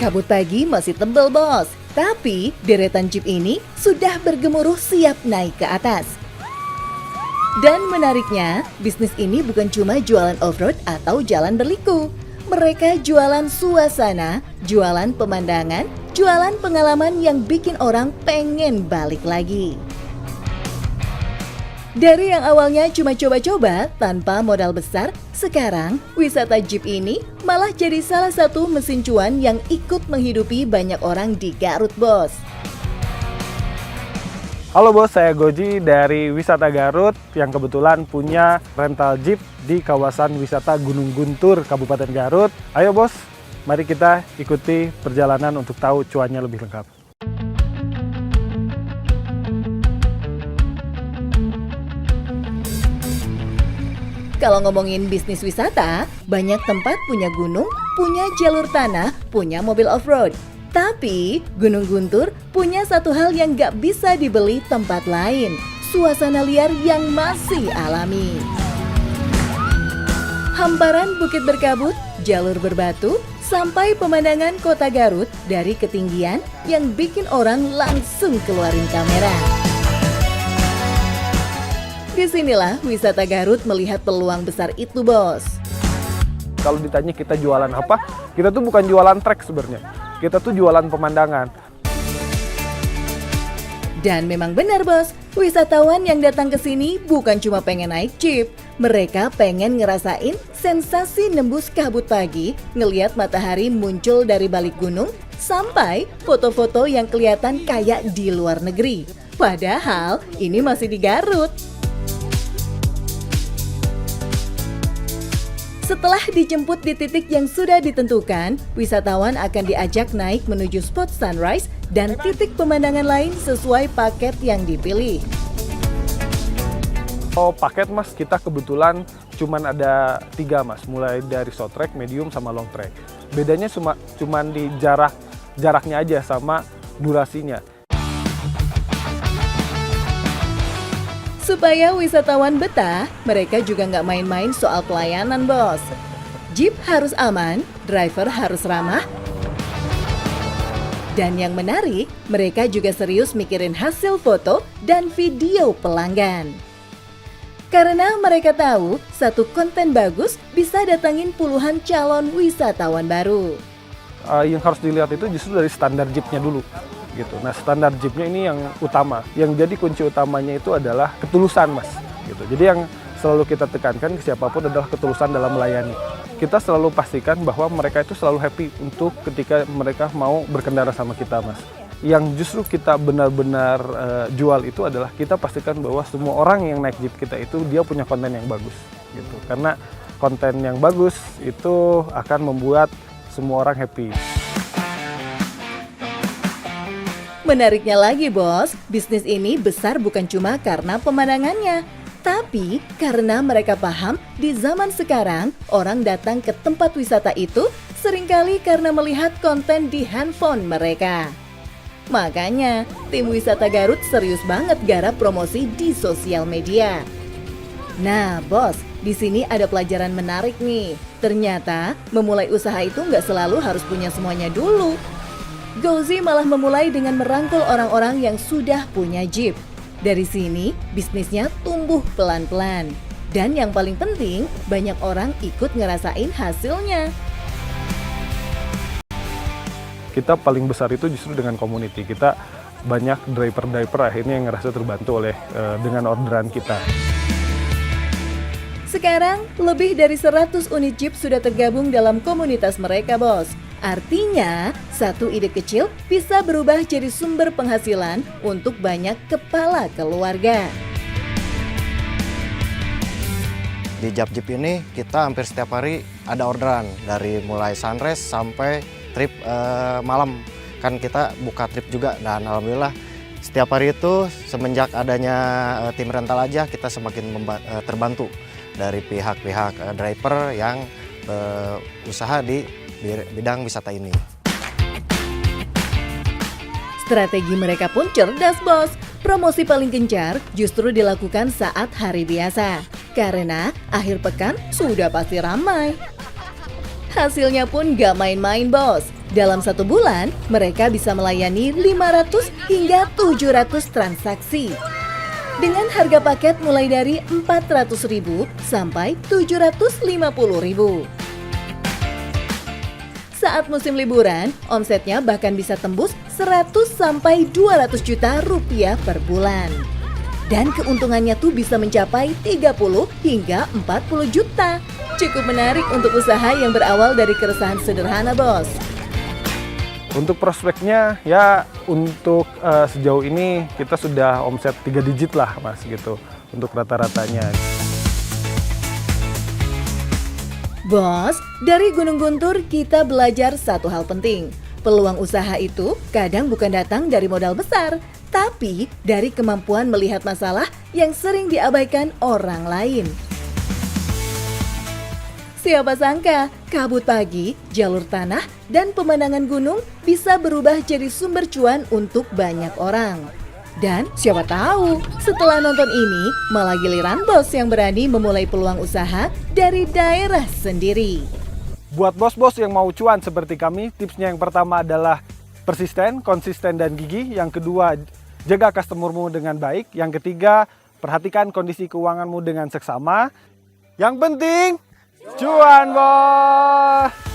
Kabut pagi masih tebal bos, tapi deretan jeep ini sudah bergemuruh siap naik ke atas. Dan menariknya, bisnis ini bukan cuma jualan off-road atau jalan berliku. Mereka jualan suasana, jualan pemandangan, jualan pengalaman yang bikin orang pengen balik lagi. Dari yang awalnya cuma coba-coba tanpa modal besar, sekarang wisata jeep ini malah jadi salah satu mesin cuan yang ikut menghidupi banyak orang di Garut, bos. Halo bos, saya Goji dari Wisata Garut yang kebetulan punya rental jeep di kawasan wisata Gunung Guntur, Kabupaten Garut. Ayo bos, mari kita ikuti perjalanan untuk tahu cuannya lebih lengkap. Kalau ngomongin bisnis wisata, banyak tempat punya gunung, punya jalur tanah, punya mobil off-road. Tapi, Gunung Guntur punya satu hal yang gak bisa dibeli tempat lain, suasana liar yang masih alami. Hamparan bukit berkabut, jalur berbatu, sampai pemandangan kota Garut dari ketinggian yang bikin orang langsung keluarin kamera. Disinilah wisata Garut melihat peluang besar itu, bos. Kalau ditanya kita jualan apa, kita tuh bukan jualan trek sebenarnya. Kita tuh jualan pemandangan. Dan memang benar, bos, wisatawan yang datang ke sini bukan cuma pengen naik jeep. Mereka pengen ngerasain sensasi nembus kabut pagi, ngeliat matahari muncul dari balik gunung, sampai foto-foto yang kelihatan kayak di luar negeri. Padahal ini masih di Garut. Setelah dijemput di titik yang sudah ditentukan, wisatawan akan diajak naik menuju spot sunrise dan titik pemandangan lain sesuai paket yang dipilih. Oh paket mas, kita kebetulan cuman ada 3 mas, mulai dari short track, medium, sama long track. Bedanya cuman di jaraknya aja sama durasinya. Supaya wisatawan betah, mereka juga nggak main-main soal pelayanan, bos. Jeep harus aman, driver harus ramah. Dan yang menarik, mereka juga serius mikirin hasil foto dan video pelanggan. Karena mereka tahu, satu konten bagus bisa datangin puluhan calon wisatawan baru. Yang harus dilihat itu justru dari standar jeepnya dulu. Gitu. Nah standar jeepnya ini yang utama, yang jadi kunci utamanya itu adalah ketulusan mas. Gitu. Jadi yang selalu kita tekankan ke siapapun adalah ketulusan dalam melayani. Kita selalu pastikan bahwa mereka itu selalu happy untuk ketika mereka mau berkendara sama kita mas. Yang justru kita benar-benar jual itu adalah kita pastikan bahwa semua orang yang naik jeep kita itu dia punya konten yang bagus. Gitu. Karena konten yang bagus itu akan membuat semua orang happy. Menariknya lagi, bos, bisnis ini besar bukan cuma karena pemandangannya, tapi karena mereka paham di zaman sekarang orang datang ke tempat wisata itu seringkali karena melihat konten di handphone mereka. Makanya, tim wisata Garut serius banget garap promosi di sosial media. Nah, bos, di sini ada pelajaran menarik nih. Ternyata, memulai usaha itu nggak selalu harus punya semuanya dulu. Gozi malah memulai dengan merangkul orang-orang yang sudah punya jeep. Dari sini, bisnisnya tumbuh pelan-pelan. Dan yang paling penting, banyak orang ikut ngerasain hasilnya. Kita paling besar itu justru dengan community. Kita banyak driver-driver akhirnya yang ngerasa terbantu oleh dengan orderan kita. Sekarang, lebih dari 100 unit jeep sudah tergabung dalam komunitas mereka, bos. Artinya, satu ide kecil bisa berubah jadi sumber penghasilan untuk banyak kepala keluarga. Di Jeep ini kita hampir setiap hari ada orderan dari mulai sunrise sampai trip malam. Kan kita buka trip juga dan alhamdulillah setiap hari itu semenjak adanya tim rental aja kita semakin terbantu dari pihak-pihak driver yang usaha di bidang wisata ini. Strategi mereka pun cerdas, bos. Promosi paling gencar justru dilakukan saat hari biasa. Karena akhir pekan sudah pasti ramai. Hasilnya pun gak main-main, bos. Dalam 1 bulan, mereka bisa melayani 500 hingga 700 transaksi. Dengan harga paket mulai dari 400.000 sampai 750.000. Saat musim liburan, omsetnya bahkan bisa tembus 100 sampai 200 juta rupiah per bulan. Dan keuntungannya tuh bisa mencapai 30 hingga 40 juta. Cukup menarik untuk usaha yang berawal dari keresahan sederhana, Bos. Untuk prospeknya ya untuk sejauh ini kita sudah omset 3 digit lah Mas gitu untuk rata-ratanya. Bos, dari Gunung Guntur kita belajar satu hal penting. Peluang usaha itu kadang bukan datang dari modal besar, tapi dari kemampuan melihat masalah yang sering diabaikan orang lain. Siapa sangka, kabut pagi, jalur tanah, dan pemandangan gunung bisa berubah jadi sumber cuan untuk banyak orang. Dan siapa tahu, setelah nonton ini, malah giliran bos yang berani memulai peluang usaha dari daerah sendiri. Buat bos-bos yang mau cuan seperti kami, tipsnya yang pertama adalah persisten, konsisten, dan gigih. Yang kedua, jaga customermu dengan baik. Yang ketiga, perhatikan kondisi keuanganmu dengan seksama. Yang penting, cuan bos!